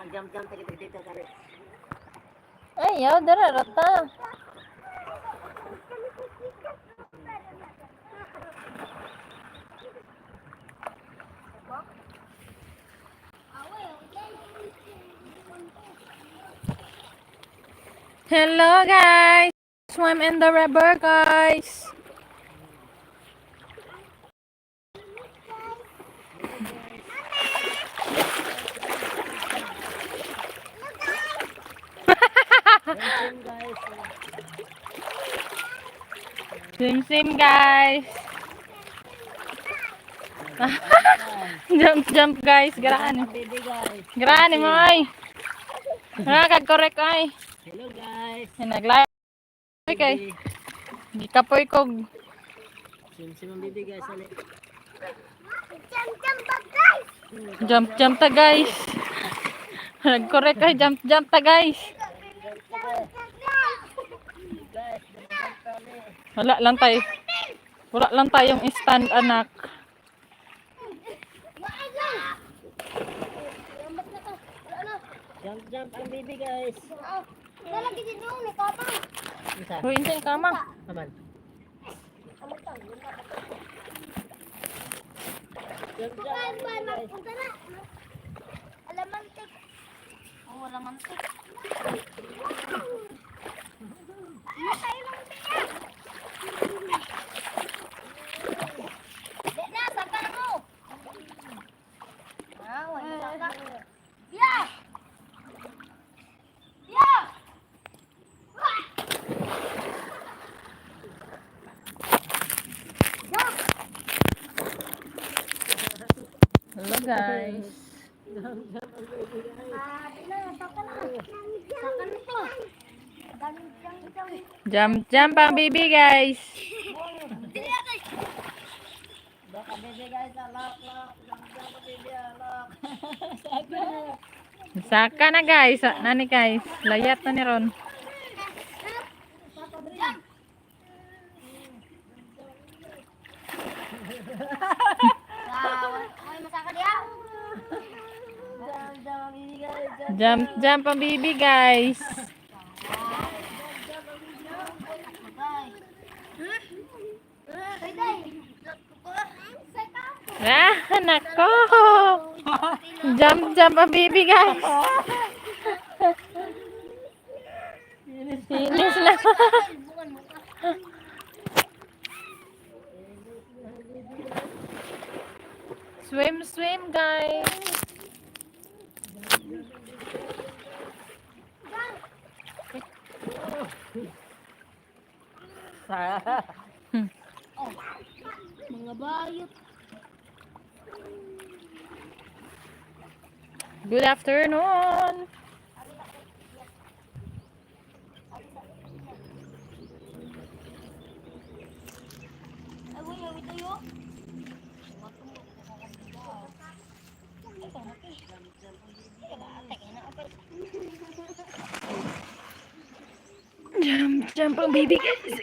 Jam-jam tadi dito kare. Ayaw, dara rata. Hello guys! Swim in the river guys! Swim guys! Jump guys! Garaan! Garaan mo ay! Nakakag-correct ay! Hello guys. Nag-live kay gikapoy kog Sim ang bibi guys ali. jump ta guys. Nag-correct kay jump ta guys. Wala lang tayong stand anak. Jump ang bibi guys. Lagi din doon, may kapang. Hoy, intin kamang. Aman. Bukan, magpunta na. Alamantik. Oh, alamantik. Matay lang siya. Dek na, sangka na mo. Wala sangka. Biya! Biya! Hello guys. Jump ang baby guys. Baka bibi guys alak. Jump bibi alak. Saka na guys. Nani guys. Layat na ni Ron. Jump ang baby guys. Nako. Jump ang baby guys. Finish na. Swim guys. Mga bayot. Good afternoon. Jump ang baby guys.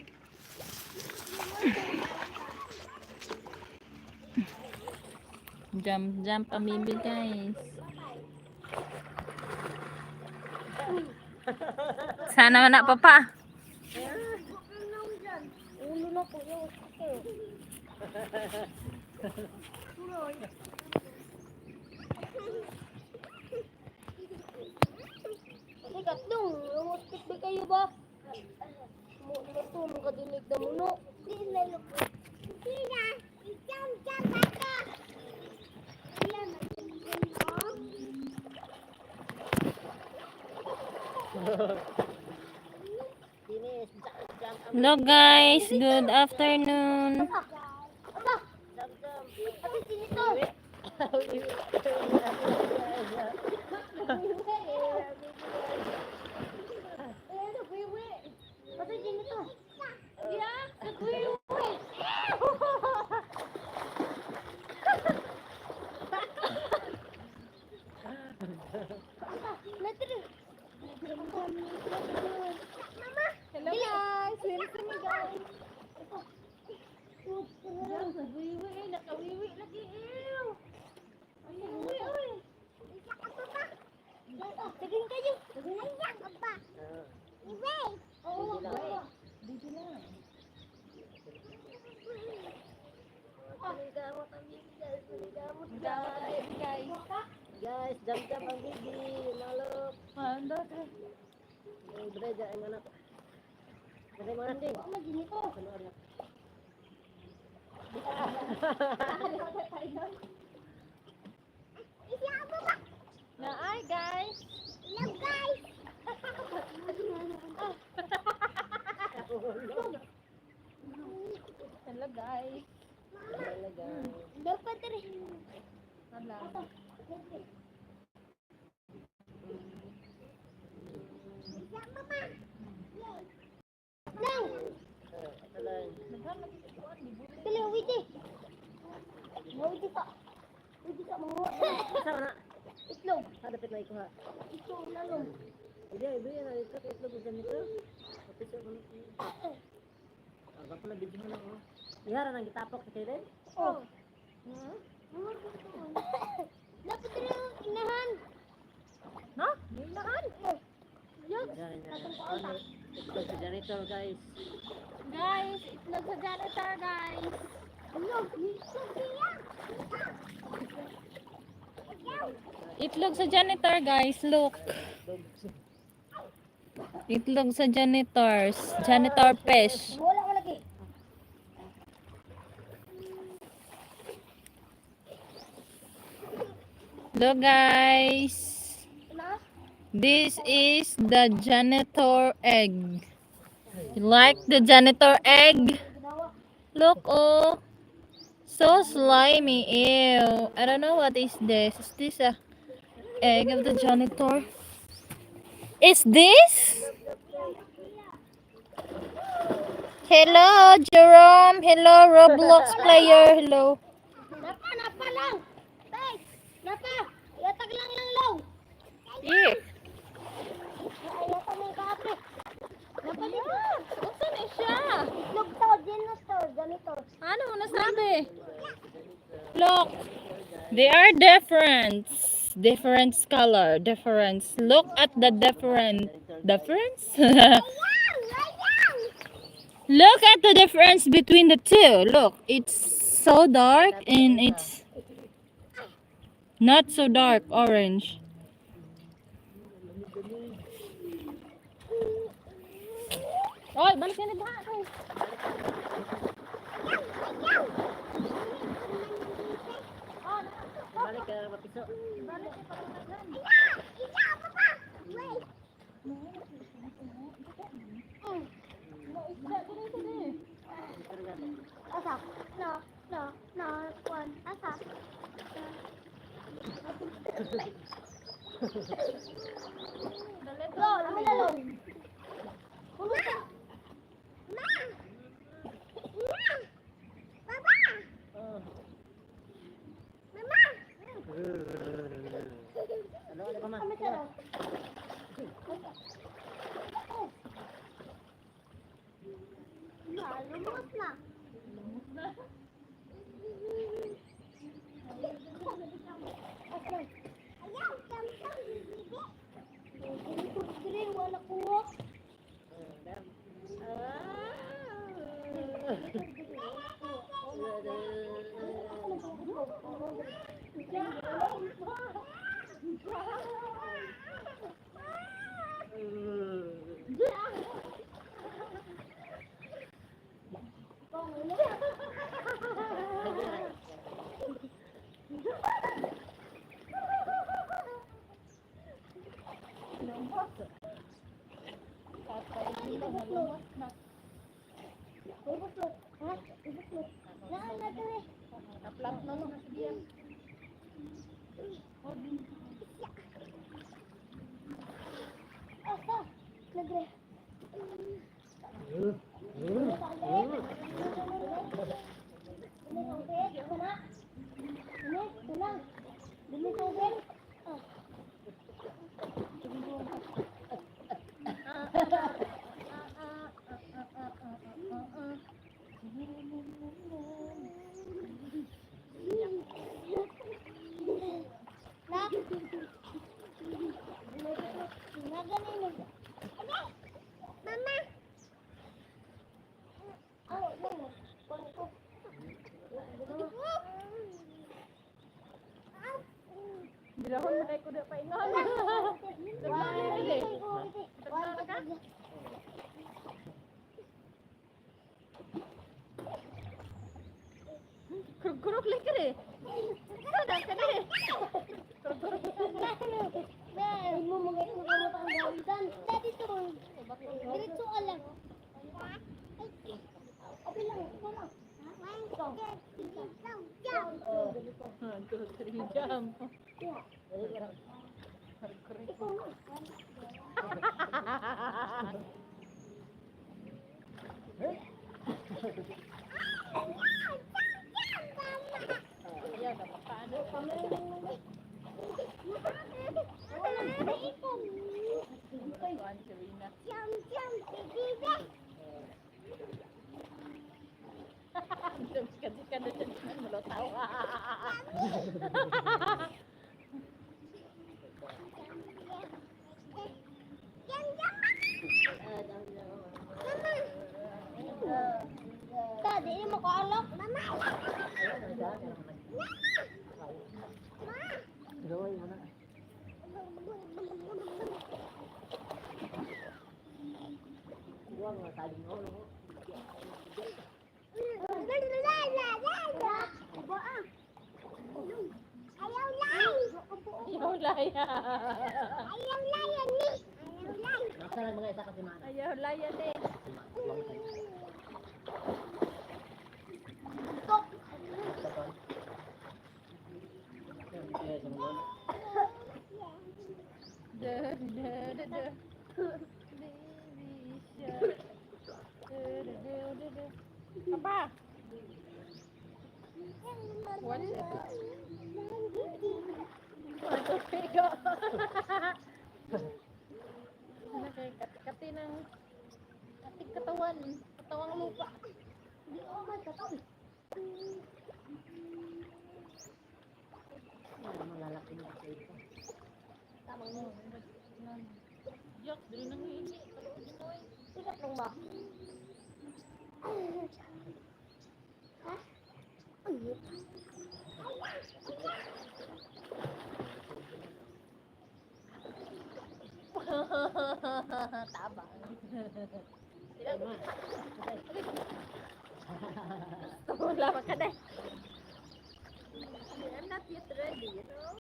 Jump ang baby guys. Sana na papa. Ulo na po yung Kasi katlong, umustik ba kayo ba? Matulong ka dinig na muno. Hindi na lupo. Hindi na. Jump bata. Hello guys, good afternoon. Ate, sinito. Ate, sinito. Hello guys, welcome me guys. Wiwi, nakawiwi lagi. Ew. Wiwi, oy. Tiging kayo. Ayan, apa. Ibe. Oo, dito lang. Maligamot ang bibi, guys. Maligamot, guys. Guys, jam-jam ang bibi. Malok. Mandot. Bereja yang mana? Dari mana nih? Ano ginito? Isi apa ba? Na ay guys. Love guys. Hello guys. Dapat rin. Hala. Isi apa ba? Lang. Pili, widi. Widi ka. Widi ka mo. Sana, Itlog. ada pet naik ha. Itlog lalong. Dia ibu yang ada itu bukan itu. Tapi saya belum. Bapak lebih gimana oh? Ihara nang ditapok kita deh. Oh. Dapat rin inahan. No? Nilaan. Jangan. Itu generator guys. Guys, itlog sa janitor guys. Itlog. Itlog siya. Itlog sa janitor guys, look. Itlog sa janitors. Janitor fish. Wala lagi. Look guys. Na? This is the janitor egg. You like the janitor egg? Ginawa. Look, oh. So slimy. Ew. I don't know what is this. Is this a egg of the janitor? Is this? Hello, Jerome. Hello, Roblox player. Hello. Napa lang. Tay. Napa. Yatag lang law. Eh. Ayata may kape. Napa dito. Saan na siya? Itlog to, dinosaur, ganito. Ano mo nasabi? Look. They are different. Different color. Difference. Look at the difference. Difference? Ayan! Look at the difference between the two. Look, it's so dark and it's not so dark orange. Oy, balik ka na ba? Balik ke piso. Asa? No, one. Asa? Lo, lalo. Pulo ka. Ma! Ma! Baba! Mama! Ada mama. Kami sarap. Lumos na. Ayaw, samsam, bibi. Sige, wala kuha. ganun. Mama. Oh, no. Pangko. Bilahon na kayo kuda pa ingon. Kuruk-kuruk lagi deh. Sadang ka deh. Kuruk-kuruk. Mo mga ito ka mo pang gawitan. Dati to. Diretso ka lang. Okay lang, ito lang. Two, three, jump. Ayan, napakaano. Kuan, Serena. Sikat-sikat na dyan. Malutaw. Tadi ini mau kolok. Mama. Gawin mo na. Huwag mo saling ulo mo. Ayaw laya. Nasa lang mga isa kasi mana. Ayaw laya deh. Duh. Baby shark. Duh. Apa? What's it? Waduh, pego. Ano kay kati ng ating katawan, katawang lupa. Malalaki na sa ito. Tamang mo. Yak, dali nang hindi. Sikat lang ba? Tabang. Wala pa ka deh. I'm not yet ready, you know.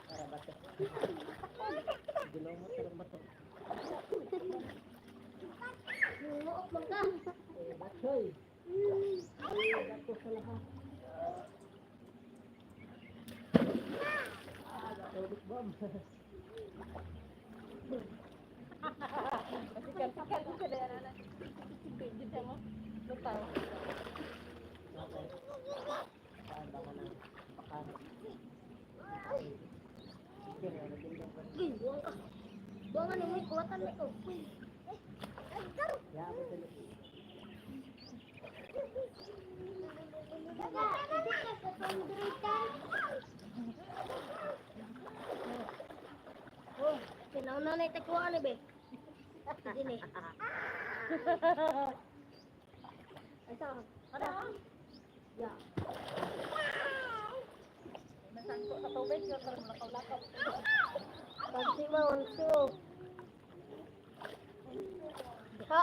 Para bato. Gulaw mo tarong bato. Muok man ka. Batoy. Bato sa lahat. Tubig bomb. Sikat-sikat ko deh anak-anak. Sikit gitu mo. Lutaw. Saan ba ka na? Pakan. Buang ka. Buang ni may kuwatan nito. Ya, ako tuloy. Oh, sinauna na itakuan ni be. Sini. Asa? Ada? Ya. Nasangko sa tubig, yun parang lakaw-lakaw. Pagsi mo unso. Ha?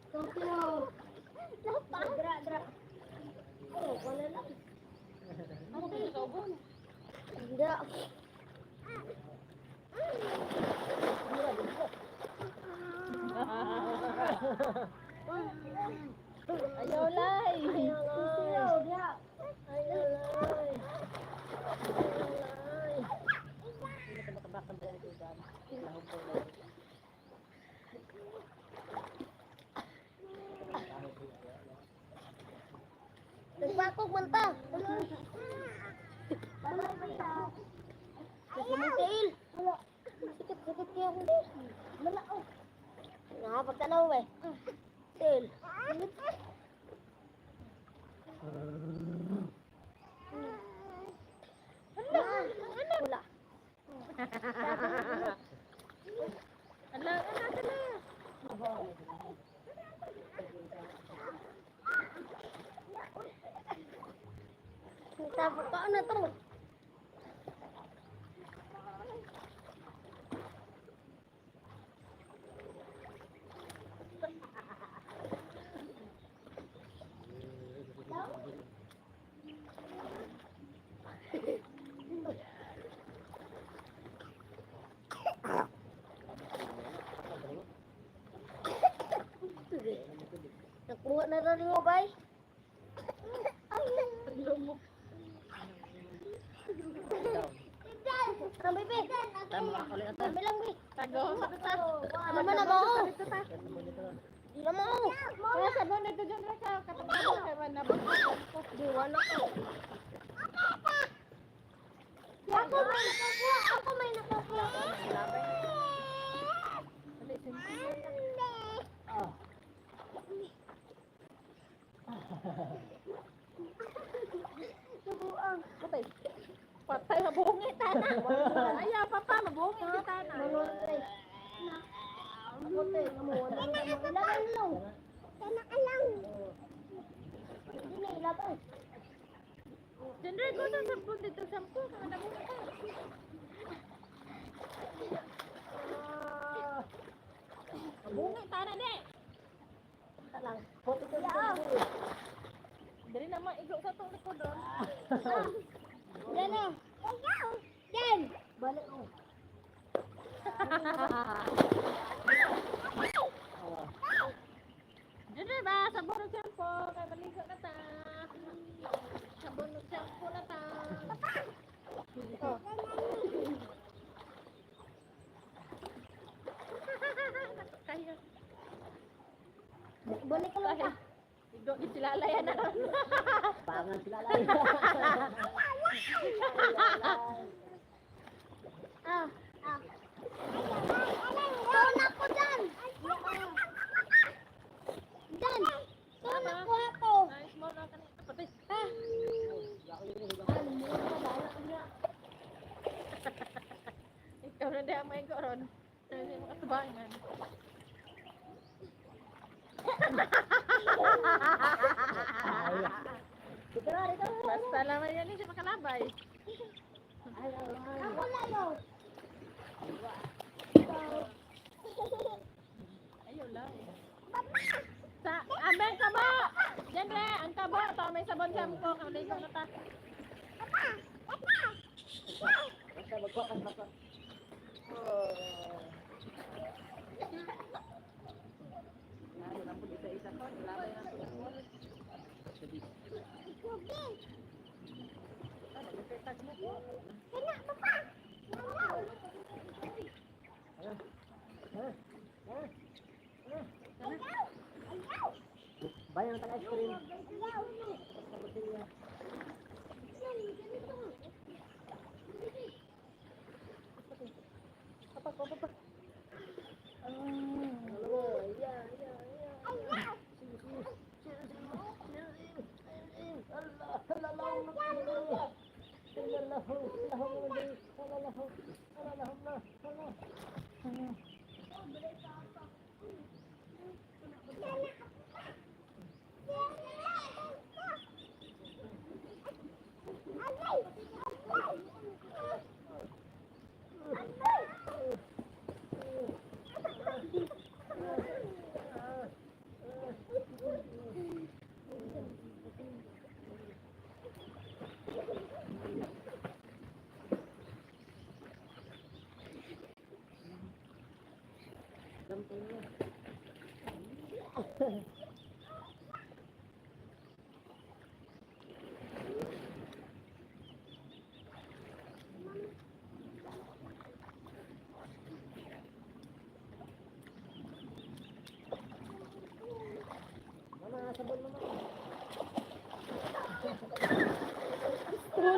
Tokyo. Dra, dra. Oh, wala lang. Ano ba yung kaubon? Hindi. Ayaw lay. Ayaw lay. Ayaw lay. Hindi ka makabakal dyan ito dyan. Lahog ko lang. Nagpakog man ta. tail. Wala. Sakit kaya ako. Wala, oh. Nakapagtanaw, eh. Tail. Wala. Tapos ka na to. Nakuha na rin mo, bay. Ang bebe. Kami lang, be. Naman na mo. Di na mo. Kaya sa doon ito dyan ka. Katapos kay manabot. Diwan ako. Ako may nakakuha. Subuang. Patay. Patay mabungi tana. Ayaw papa mabungi di tana. Patay mo wala na ilaban lang. Tana ka lang. Hindi na ilaban. Dendre ko sa sampun dito sampun kada mo ka. Mabungi tana de. Talang. Foto ko ya. Dari nama iglok sa tong likod doon. Yan na. Yan. Balik mo. Diyan ba? Sabon ng shampoo. Kaya maligo na ta. Sabon ng shampoo na ta. Oh. Kaya. Balik ka lang ta. Igo di silalayan na. Pangan sila lang. Tawon ako dyan. Dyan. Tawon ako ako. Nice mo na kanina. Patay. Ikaw na di ang may koron. Hindi mo katubangan. Basta naman yan siya makalabay. Ako lalo. Ayaw lang. Sa ameng kabo. Diyan re, ang kabo to may sabon shampoo kang ligo na ta. Basta magkuhan basta. Bayang tang ice cream. Mama, sabon mama.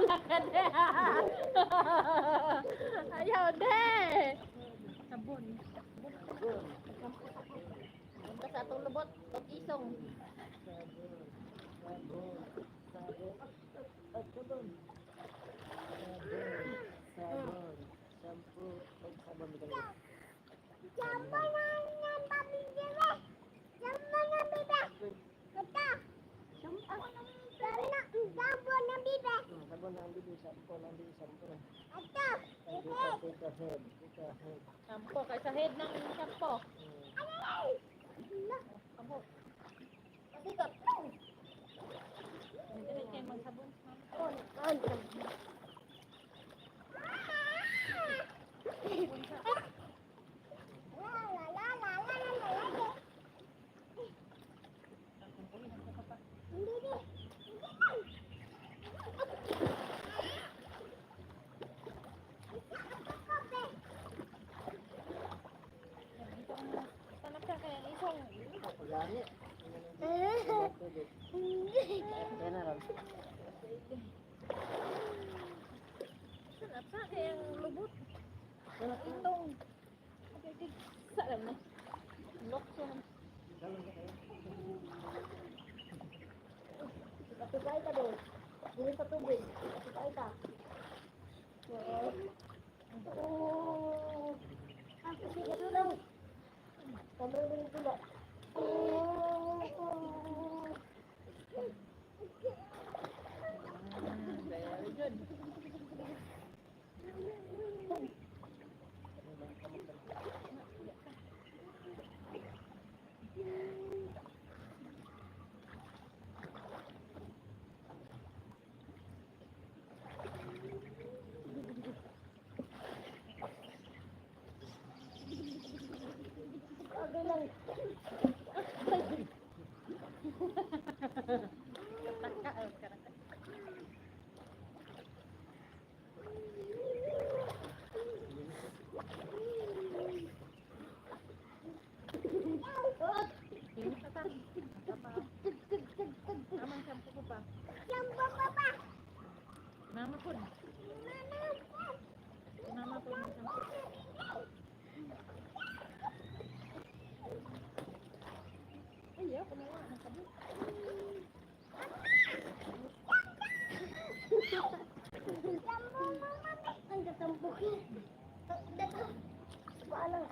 Wala ka de. Ayaw de. Sabon. Punta sa atong lubot. At isong. Sabon. Shampoo. Sabon. Sabon ang bibi. Shampoo ang bibi. Shampoo. Head. Sampo. Kaysa head ng sampo. Abo. Pasikat. Hindi kayo magsabon. Tanap ka kaya isong. Pagani. Yan na rin. Tanap sa kaya ang lubot. Itong. Saan na? Lock siya. Kapitay ka doon. Dili sa tubig. Kapitay ka. Sige doon lang. Kamay mo yung tula. Very good. Agay lang. Namang sampo ko pa. Mama po. Mama po yung sampo. Ayaw, kumawa. Nakabit. Ang katampukin. Paalang.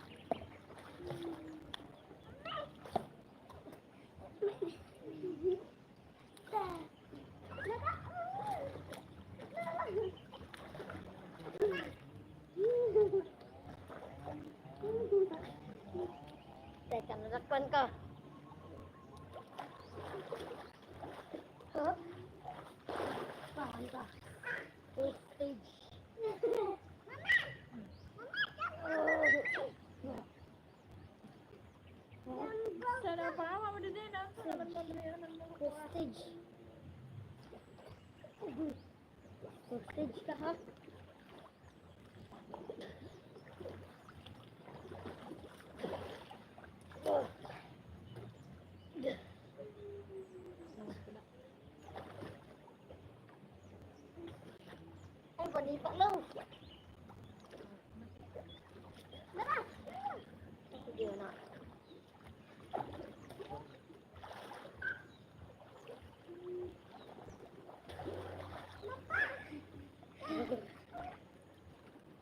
Teka, nasakpan ka. Huh? Paan ka? First stage. Sana pa, mama din din. First stage. First stage ka ha? Ay, panipak lang. Tara! Sige na.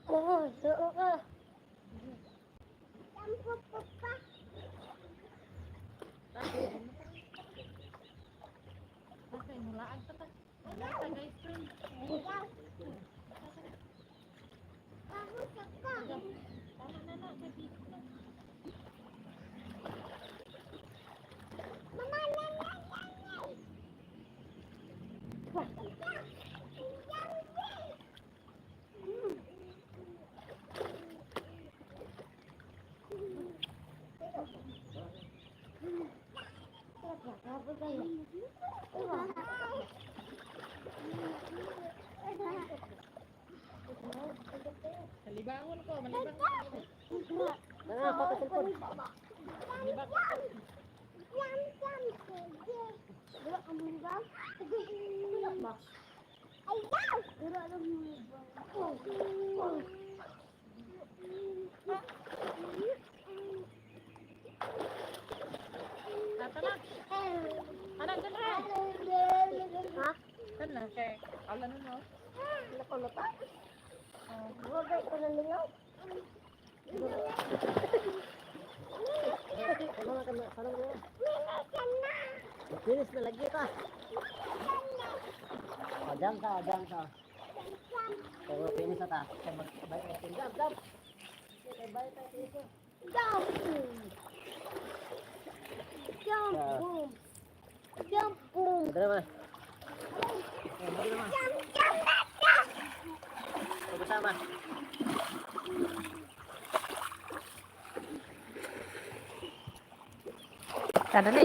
Oh, saan ka? Sampo pa pa. Okay, mulaan ka ta. Wala ka guys, friend. Tama na na, sabi ko na. Kalibangon ko, malibangon. Tara, papasilpon. Malibang. Ay, daw! Tata na. Anak dun ha. Ha? Kan na kay. Ala nun no. Nakulota? Huwag ko na lingaw. Ano ka na? Ano ka na? Finish na lagi ka. Jump ka, jump ka. Pero finish na ta. Bye ka. Jump, jump. Bye ka. Jump. Jump, boom. Jump, boom. Dali mo. Bersama. Tara, dali.